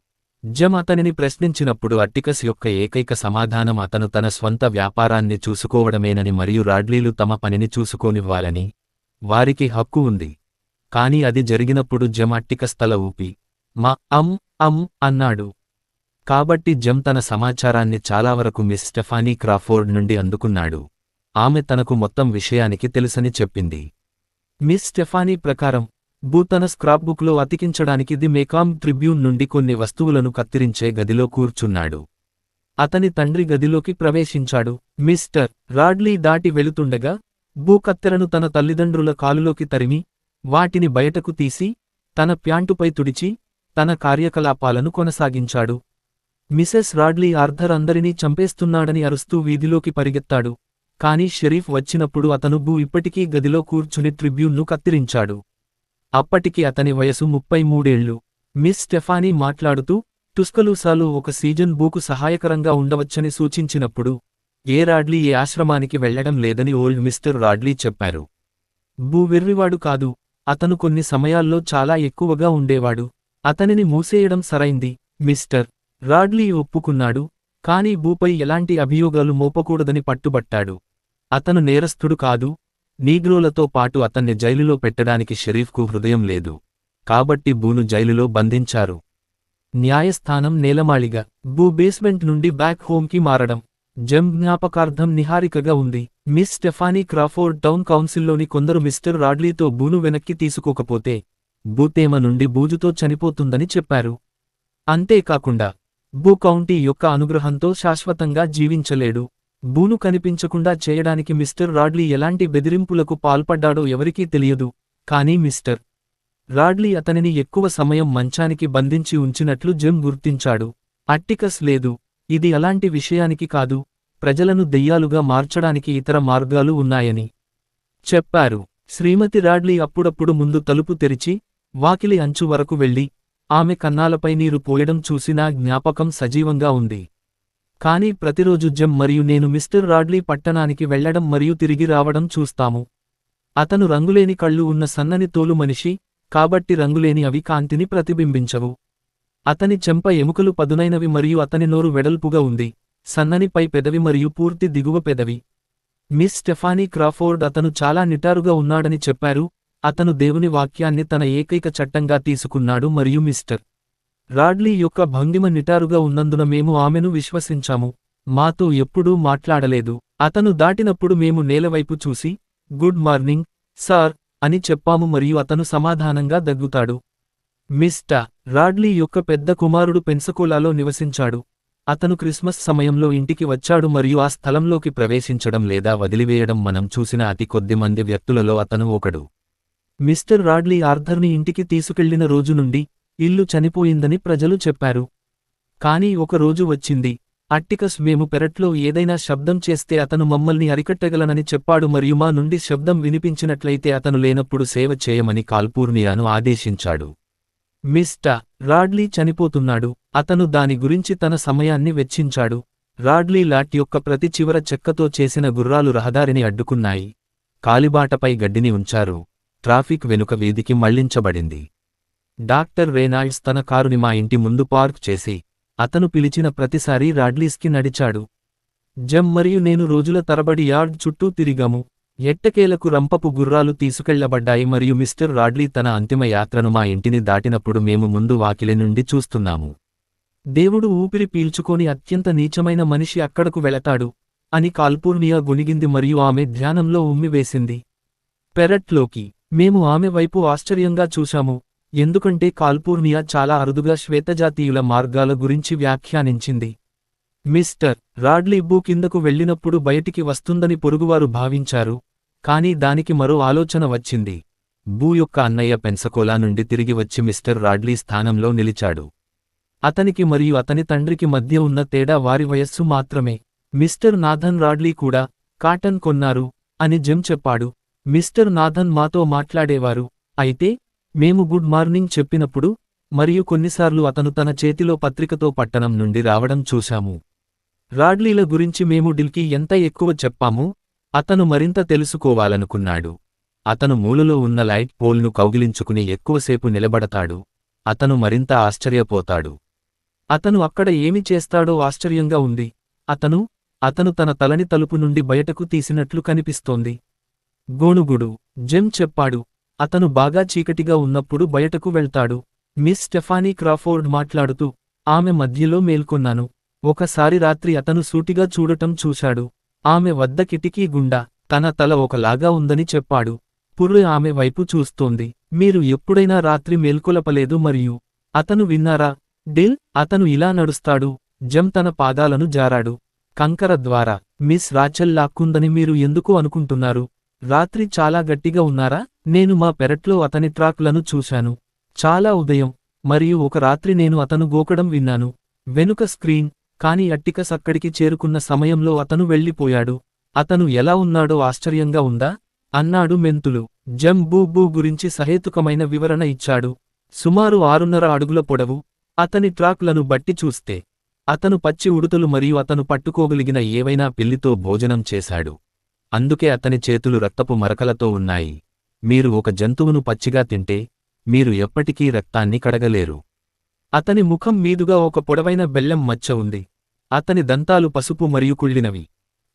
జెమ్ అతనిని ప్రశ్నించినప్పుడు అట్టికస్ యొక్క ఏకైక సమాధానం అతను తన స్వంత వ్యాపారాన్ని చూసుకోవడమేనని మరియు రాడ్లీలు తమ పనిని చూసుకోనివ్వాలని వారికి హక్కు ఉంది. కాని అది జరిగినప్పుడు జెమ్ అట్టికస్ తల ఊపి మా అన్నాడు. కాబట్టి జెమ్ తన సమాచారాన్ని చాలా వరకు మిస్ స్టెఫానీ క్రాఫోర్డ్ నుండి అందుకున్నాడు. ఆమె తనకు మొత్తం విషయానికి తెలుసని చెప్పింది. మిస్ స్టెఫానీ ప్రకారం బూ తన స్క్రాప్బుక్లో అతికించడానికి ది మేకామ్ ట్రిబ్యూన్ నుండి కొన్ని వస్తువులను కత్తిరించే గదిలో కూర్చున్నాడు. అతని తండ్రి గదిలోకి ప్రవేశించాడు. మిస్టర్ రాడ్లీ దాటి వెళుతుండగా బూ కత్తెరను తన తల్లిదండ్రుల కాలులోకి తరిమి వాటిని బయటకు తీసి తన ప్యాంటుపై తుడిచి తన కార్యకలాపాలను కొనసాగించాడు. మిసెస్ రాడ్లీ ఆర్థర్ అందరినీ చంపేస్తున్నాడని అరుస్తూ వీధిలోకి పరిగెత్తాడు. కాని షెరీఫ్ వచ్చినప్పుడు అతను బూ ఇప్పటికీ గదిలో కూర్చుని ట్రిబ్యూన్ను కత్తిరించాడు. అప్పటికి అతని వయసు 33 ఏళ్లు. మిస్ స్టెఫానీ మాట్లాడుతూ టుస్కలూసాలో ఒక సీజన్ బూకు సహాయకరంగా ఉండవచ్చని సూచించినప్పుడు ఏ రాడ్లీ ఏ ఆశ్రమానికి వెళ్లడం లేదని ఓల్డ్ మిస్టర్ రాడ్లీ చెప్పారు. బూ వెర్రివాడు కాదు, అతను కొన్ని సమయాల్లో చాలా ఎక్కువగా ఉండేవాడు. అతనిని మూసేయడం సరైంది. మిస్టర్ రాడ్లీ ఒప్పుకున్నాడు, కాని బూపై ఎలాంటి అభియోగాలు మోపకూడదని పట్టుబట్టాడు. అతను నేరస్థుడు కాదు. నీగ్రోలతో పాటు అతన్ని జైలులో పెట్టడానికి షెరీఫ్కు హృదయం లేదు. కాబట్టి బూను జైలులో బంధించారు. న్యాయస్థానం నేలమాళిగా బూ బేస్మెంట్ నుండి బ్యాక్ హోమ్కి మారడం జెమ్ జ్ఞాపకార్థం నిహారికగా ఉంది. మిస్ స్టెఫానీ క్రాఫోర్డ్ టౌన్ కౌన్సిల్లోని కొందరు మిస్టర్ రాడ్లీతో బూను వెనక్కి తీసుకోకపోతే బూ తేమ నుండి బూజుతో చనిపోతుందని చెప్పారు. అంతేకాకుండా బూ కౌంటీ యొక్క అనుగ్రహంతో శాశ్వతంగా జీవించలేడు. బూను కనిపించకుండా చేయడానికి మిస్టర్ రాడ్లీ ఎలాంటి బెదిరింపులకు పాల్పడ్డాడో ఎవరికీ తెలియదు. కానీ మిస్టర్ రాడ్లీ అతనిని ఎక్కువ సమయం మంచానికి బంధించి ఉంచినట్లు జెమ్ గుర్తించాడు. అట్టికస్ లేదు, ఇది అలాంటి విషయానికి కాదు, ప్రజలను దెయ్యాలుగా మార్చడానికి ఇతర మార్గాలు ఉన్నాయని చెప్పారు. శ్రీమతి రాడ్లీ అప్పుడప్పుడు ముందు తలుపు తెరిచి వాకిలి అంచు వరకు వెళ్లి ఆమె కన్నాలపై నీరు పోయడం చూసి నా జ్ఞాపకం సజీవంగా ఉంది. కానీ ప్రతిరోజు జెమ్ మరియు నేను మిస్టర్ రాడ్లీ పట్టణానికి వెళ్లడం మరియు తిరిగి రావడం చూస్తాము. అతను రంగులేని కళ్ళు ఉన్న సన్నని తోలు మనిషి, కాబట్టి రంగులేని అవి కాంతిని ప్రతిబింబించవు. అతని చెంప ఎముకలు పదునైనవి మరియు అతని నోరు వెడల్పుగా ఉంది, సన్నని పై పెదవి మరియు పూర్తి దిగువ పెదవి. మిస్ స్టెఫానీ క్రాఫోర్డ్ అతను చాలా నిటారుగా ఉన్నాడని చెప్పారు. అతను దేవుని వాక్యాన్ని తన ఏకైక చట్టంగా తీసుకున్నాడు మరియు మిస్టర్ రాడ్లీ యొక్క భంగిమ నిటారుగా ఉన్నందున మేము ఆమెను విశ్వసించాము. మాతో ఎప్పుడూ మాట్లాడలేదు. అతను దాటినప్పుడు మేము నేలవైపు చూసి గుడ్ మార్నింగ్ సార్ అని చెప్పాము మరియు అతను సమాధానంగా దగ్గుతాడు. మిస్టర్ రాడ్లీ యొక్క పెద్ద కుమారుడు పెన్సకోలాలో నివసించాడు. అతను క్రిస్మస్ సమయంలో ఇంటికి వచ్చాడు మరియు ఆ స్థలంలోకి ప్రవేశించడం లేదా వదిలివేయడం మనం చూసిన అతి కొద్ది మంది వ్యక్తులలో అతను ఒకడు. మిస్టర్ రాడ్లీ ఆర్థర్ని ఇంటికి తీసుకెళ్లిన రోజు నుండి ఇల్లు చనిపోయిందని ప్రజలు చెప్పారు. కానీ ఒక రోజు వచ్చింది. అట్టికస్ మేము పెరట్లో ఏదైనా శబ్దం చేస్తే అతను మమ్మల్ని అరికట్టగలనని చెప్పాడు మరియు మా నుండి శబ్దం వినిపించినట్లయితే అతను లేనప్పుడు సేవ చేయమని కాల్పూర్నియాను ఆదేశించాడు. మిస్టర్ రాడ్లీ చనిపోతున్నాడు. అతను దాని గురించి తన సమయాన్ని వెచ్చించాడు. రాడ్లీ లాట్ యొక్క ప్రతి చివర చెక్కతో చేసిన గుర్రాలు రహదారిని అడ్డుకున్నాయి. కాలిబాటపై గడ్డిని ఉంచారు. ట్రాఫిక్ వెనుక వీధికి మళ్లించబడింది. డాక్టర్ రేనాల్డ్స్ తన కారుని మా ఇంటి ముందు పార్క్ చేసి అతను పిలిచిన ప్రతిసారీ రాడ్లీస్కి నడిచాడు. జెమ్ మరియు నేను రోజుల తరబడి యార్డ్ చుట్టూ తిరిగాము. ఎట్టకేలకు రంపపు గుర్రాలు తీసుకెళ్లబడ్డాయి మరియు మిస్టర్ రాడ్లీ తన అంతిమ యాత్రను మా ఇంటిని దాటినప్పుడు మేము ముందు వాకిలి నుండి చూస్తున్నాము. దేవుడు ఊపిరి పీల్చుకొని అత్యంత నీచమైన మనిషి అక్కడకు వెళతాడు అని కాల్పూర్నియా గొణిగింది మరియు ఆమె ధ్యానంలో ఉమ్మివేసింది. పెరట్లోకి మేము ఆమె వైపు ఆశ్చర్యంగా చూశాము, ఎందుకంటే కాల్పూర్నియా చాలా అరుదుగా శ్వేతజాతీయుల మార్గాల గురించి వ్యాఖ్యానించింది. మిస్టర్ రాడ్లీ బూ కిందకు వెళ్లినప్పుడు బయటికి వస్తుందని పొరుగువారు భావించారు, కానీ దానికి మరో ఆలోచన వచ్చింది. బూ యొక్క అన్నయ్య పెన్సకోలా నుండి తిరిగి వచ్చి మిస్టర్ రాడ్లీ స్థానంలో నిలిచాడు. అతనికి మరియు అతని తండ్రికి మధ్య ఉన్న తేడా వారి వయస్సు మాత్రమే. మిస్టర్ నాథన్ రాడ్లీ కూడా కాటన్ కొన్నారు అని జెమ్ చెప్పాడు. మిస్టర్ నాథన్ మాతో మాట్లాడేవారు, అయితే మేము గుడ్ మార్నింగ్ చెప్పినప్పుడు మరియు కొన్నిసార్లు అతను తన చేతిలో పత్రికతో పట్టణం నుండి రావడం చూశాము. రాడ్లీల గురించి మేము డిల్కి ఎంత ఎక్కువ చెప్పామో అతను మరింత తెలుసుకోవాలనుకున్నాడు. అతను మూలలో ఉన్న లైట్ పోల్ను కౌగిలించుకుని ఎక్కువసేపు నిలబడతాడు. అతను మరింత ఆశ్చర్యపోతాడు. అతను అక్కడ ఏమి చేస్తాడో ఆశ్చర్యంగా ఉంది. అతను తన తలని తలుపు నుండి బయటకు తీసినట్లు కనిపిస్తోంది. గోణుగుడు, జెమ్ చెప్పాడు. అతను బాగా చీకటిగా ఉన్నప్పుడు బయటకు వెళ్తాడు. మిస్ స్టెఫానీ క్రాఫోర్డ్ మాట్లాడుతూ, ఆమె మధ్యలో మేల్కొన్నాను. ఒకసారి రాత్రి అతను సూటిగా చూడటం చూశాడు. ఆమె వద్ద కిటికీ గుండా తన తల ఒకలాగా ఉందని చెప్పాడు. పుర్రె ఆమె వైపు చూస్తోంది. మీరు ఎప్పుడైనా రాత్రి మేల్కొలపలేదు మరియు అతను విన్నారా? డిల్, అతను ఇలా నడుస్తాడు. జెమ్ తన పాదాలను జారాడు. కంకర ద్వారా మిస్ రాచెల్ లాక్కుందని మీరు ఎందుకు అనుకుంటున్నారు? రాత్రి చాలా గట్టిగా ఉన్నారా? నేను మా పెరట్లో అతని ట్రాక్లను చూశాను. చాలా ఉదయం మరియు ఒక రాత్రి నేను అతను గోకడం విన్నాను. వెనుక స్క్రీన్, కాని అట్టికస్ అక్కడికి చేరుకున్న సమయంలో అతను వెళ్ళిపోయాడు. అతను ఎలా ఉన్నాడో ఆశ్చర్యంగా ఉందా? అన్నాడు మెంతులు. జెమ్ బూ గురించి సహేతుకమైన వివరణ ఇచ్చాడు. సుమారు 6.5 అడుగుల పొడవు. అతని ట్రాక్లను బట్టి చూస్తే అతను పచ్చి ఉడుతలు మరియు అతను పట్టుకోగలిగిన ఏవైనా పిల్లితో భోజనం చేశాడు. అందుకే అతని చేతులు రక్తపు మరకలతో ఉన్నాయి. మీరు ఒక జంతువును పచ్చిగా తింటే మీరు ఎప్పటికీ రక్తాన్ని కడగలేరు. అతని ముఖం మీదుగా ఒక పొడవైన బెల్లం మచ్చ ఉంది. అతని దంతాలు పసుపు మరియు కుళ్ళినవి.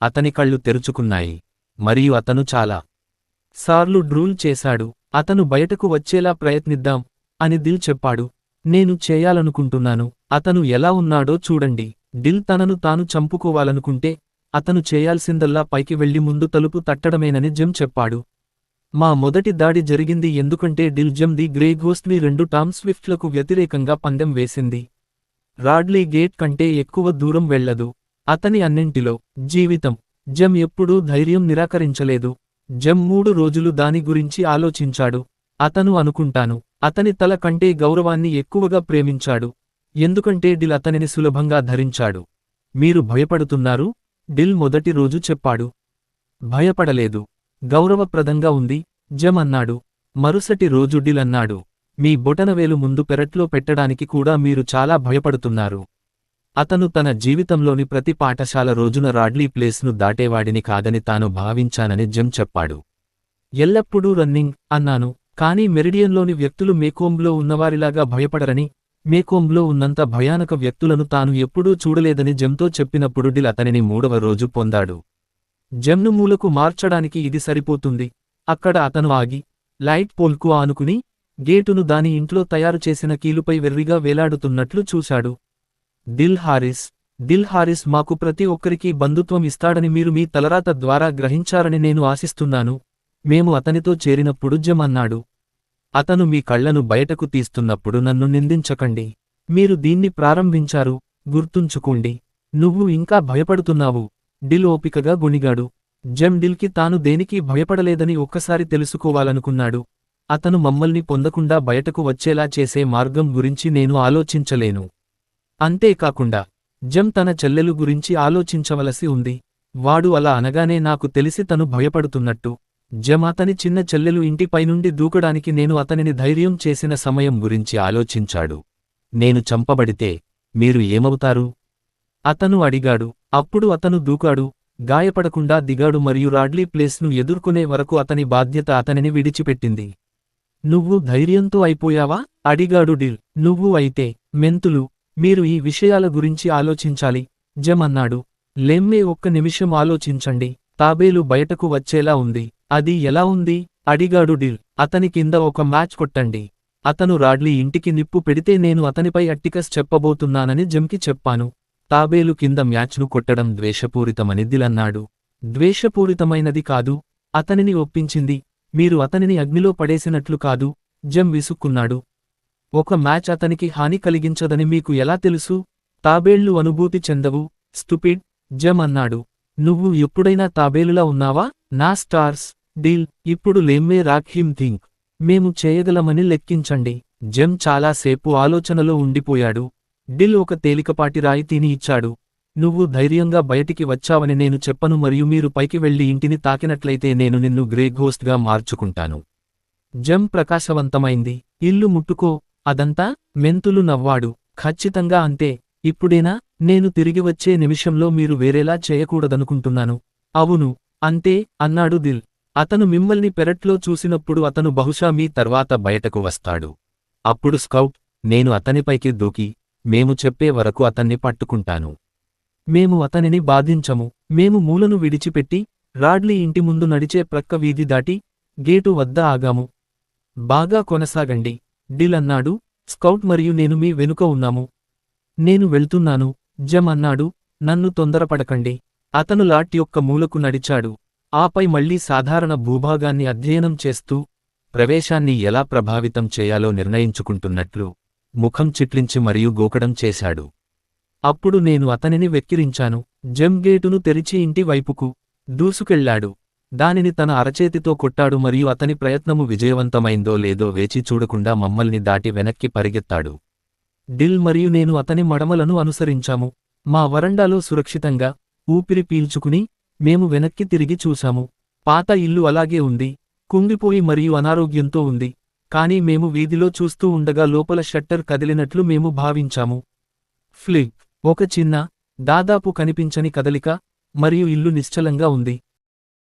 అతని కళ్ళు తెరుచుకున్నాయి మరియు అతను చాలా సార్లు డ్రూల్ చేశాడు. అతను బయటకు వచ్చేలా ప్రయత్నిద్దాం అని దిల్ చెప్పాడు. నేను చేయాలనుకుంటున్నాను. అతను ఎలా ఉన్నాడో చూడండి. డిల్ తనను తాను చంపుకోవాలనుకుంటే అతను చేయాల్సిందల్లా పైకి వెళ్లి ముందు తలుపు తట్టడమేనని జెమ్ చెప్పాడు. మా మొదటి దాడి జరిగింది ఎందుకంటే డిల్ జెమ్ ది గ్రే గోస్ట్ని 2 టామ్ స్విఫ్ట్లకు వ్యతిరేకంగా పందెం వేసింది. రాడ్లీ గేట్ కంటే ఎక్కువ దూరం వెళ్లదు. అతని అన్నింటిలో జీవితం. జెమ్ ఎప్పుడూ ధైర్యం నిరాకరించలేదు. జెమ్ 3 రోజులు దాని గురించి ఆలోచించాడు. అతను అనుకుంటాను అతని తల కంటే గౌరవాన్ని ఎక్కువగా ప్రేమించాడు. ఎందుకంటే డిల్ అతనిని సులభంగా ధరించాడు. మీరు భయపడుతున్నారు? డిల్ మొదటి రోజు చెప్పాడు. భయపడలేదు. గౌరవప్రదంగా ఉంది, జెమ్ అన్నాడు. మరుసటి రోజు డిల్ అన్నాడు. మీ బొటనవేలు ముందు పెరట్లో పెట్టడానికి కూడా మీరు చాలా భయపడుతున్నారు. అతను తన జీవితంలోని ప్రతి పాఠశాల రోజున రాడ్లీ ప్లేస్ను దాటేవాడిని కాదని తాను భావించానని జెమ్ చెప్పాడు. ఎల్లప్పుడూ రన్నింగ్ అన్నాను. కానీ మెరిడియన్లోని వ్యక్తులు మేకోంబ్లో ఉన్నవారిలాగా భయపడరని, మేకోంబ్లో ఉన్నంత భయానక వ్యక్తులను తాను ఎప్పుడూ చూడలేదని జెమ్తో చెప్పినప్పుడు డిల్ అతనిని 3వ రోజు పొందాడు. జెమ్ను మూలకు మార్చడానికి ఇది సరిపోతుంది. అక్కడ అతను ఆగి, లైట్ పోల్కు ఆనుకుని, గేటును దాని ఇంట్లో తయారుచేసిన కీలుపై వెర్రిగా వేలాడుతున్నట్లు చూశాడు. దిల్ హారిస్ మాకు ప్రతి ఒక్కరికీ బంధుత్వం ఇస్తాడని మీరు మీ తలరాత ద్వారా గ్రహించారని నేను ఆశిస్తున్నాను. మేము అతనితో చేరినప్పుడు జెమ్ అన్నాడు. అతను మీ కళ్లను బయటకు తీస్తున్నప్పుడు నన్ను నిందించకండి. మీరు దీన్ని ప్రారంభించారు, గుర్తుంచుకోండి. నువ్వు ఇంకా భయపడుతున్నావు. డిల్ ఓపికగా గొణిగాడు. జెమ్ డిల్కి తాను దేనికీ భయపడలేదని ఒక్కసారి తెలుసుకోవాలనుకున్నాడు. అతను మమ్మల్ని పొందకుండా బయటకు వచ్చేలా చేసే మార్గం గురించి నేను ఆలోచించలేను. అంతేకాకుండా జెమ్ తన చెల్లెలు గురించి ఆలోచించవలసి ఉంది. వాడు అలా అనగానే నాకు తెలిసి తను భయపడుతున్నట్టు. జెమ్ అతని చిన్న చెల్లెలు ఇంటిపైనుండి దూకడానికి నేను అతనిని ధైర్యం చేసిన సమయం గురించి ఆలోచించాడు. నేను చంపబడితే మీరు ఏమవుతారు? అతను అడిగాడు. అప్పుడు అతను దూకాడు, గాయపడకుండా దిగాడు మరియు రాడ్లీ ప్లేస్ను ఎదుర్కొనే వరకు అతని బాధ్యత అతనిని విడిచిపెట్టింది. నువ్వు ధైర్యంతో అయిపోయావా? అడిగాడు డిల్. నువ్వు అయితే, మెంతులు, మీరు ఈ విషయాల గురించి ఆలోచించాలి, జెమ్ అన్నాడు. లెమ్మే ఒక్క నిమిషం ఆలోచించండి. తాబేలు బయటకు వచ్చేలా ఉంది. అది ఎలా ఉంది? అడిగాడు డిల్. అతని కింద ఒక మ్యాచ్ కొట్టండి. అతను రాడ్లీ ఇంటికి నిప్పు పెడితే నేను అతనిపై అట్టికస్ చెప్పబోతున్నానని జెమ్కి చెప్పాను. తాబేలు కింద మ్యాచ్ను కొట్టడం ద్వేషపూరితమని దిల్ అన్నాడు. ద్వేషపూరితమైనది కాదు, అతనిని ఒప్పించింది. మీరు అతనిని అగ్నిలో పడేసినట్లు కాదు, జెమ్ విసుక్కున్నాడు. ఒక మ్యాచ్ అతనికి హాని కలిగించదని మీకు ఎలా తెలుసు? తాబేళ్లు అనుభూతి చెందవు, స్టూపిడ్, జెమ్ అన్నాడు. నువ్వు ఎప్పుడైనా తాబేలులా ఉన్నావా? నా స్టార్స్. డీల్, ఇప్పుడు లెమ్మే రాక్ హిమ్ థింక్. మేము చేయగలమని లెక్కించండి. జెమ్ చాలాసేపు ఆలోచనలో ఉండిపోయాడు. డిల్ ఒక తేలికపాటి రాయితీని ఇచ్చాడు. నువ్వు ధైర్యంగా బయటికి వచ్చావని నేను చెప్పను మరియు మీరు పైకి వెళ్లి ఇంటిని తాకినట్లయితే నేను నిన్ను గ్రే ఘోస్ట్గా మార్చుకుంటాను. జెమ్ ప్రకాశవంతమైంది. ఇల్లు ముట్టుకో. అదంతా? మెంతులు నవ్వాడు. ఖచ్చితంగా అంతే. ఇప్పుడేనా? నేను తిరిగి వచ్చే నిమిషంలో మీరు వేరేలా చేయకూడదనుకుంటున్నాను. అవును, అంతే, అన్నాడు దిల్. అతను మిమ్మల్ని పెరట్లో చూసినప్పుడు అతను బహుశా మీ తర్వాత బయటకు వస్తాడు. అప్పుడు స్కౌట్, నేను అతనిపైకి దూకి మేము చెప్పే వరకు అతన్ని పట్టుకుంటాను. మేము అతనిని బాధించము. మేము మూలను విడిచిపెట్టి, రాడ్లీ ఇంటి ముందు నడిచే ప్రక్క వీధి దాటి, గేటు వద్ద ఆగాము. బాగా కొనసాగండి, డిల్ అన్నాడు. స్కౌట్ మరియు నేను మీ వెనుక ఉన్నాము. నేను వెళ్తున్నాను, జెమ్ అన్నాడు. నన్ను తొందరపడకండి. అతను లాట్ యొక్క మూలకు నడిచాడు. ఆపై మళ్లీ సాధారణ భూభాగాన్ని అధ్యయనం చేస్తూ, ప్రవేశాన్ని ఎలా ప్రభావితం చేయాలో నిర్ణయించుకుంటున్నట్లు, ముఖం చిట్లించి మరియు గోకడం చేశాడు. అప్పుడు నేను అతనిని వెక్కిరించాను. జెమ్ గేటును తెరిచి ఇంటి వైపుకు దూసుకెళ్లాడు. దానిని తన అరచేతితో కొట్టాడు మరియు అతని ప్రయత్నము విజయవంతమైందో లేదో వేచి చూడకుండా మమ్మల్ని దాటి వెనక్కి పరిగెత్తాడు. డిల్ మరియు నేను అతని మడమలను అనుసరించాము. మా వరండాలో సురక్షితంగా ఊపిరి పీల్చుకుని మేము వెనక్కి తిరిగి చూశాము. పాత ఇల్లు అలాగే ఉంది, కుంగిపోయి మరియు అనారోగ్యంతో ఉంది. కానీ మేము వీధిలో చూస్తూ ఉండగా లోపల షట్టర్ కదిలినట్లు మేము భావించాము. ఫ్లిక్, ఒక చిన్న, దాదాపు కనిపించని కదలిక, మరియు ఇల్లు నిశ్చలంగా ఉంది.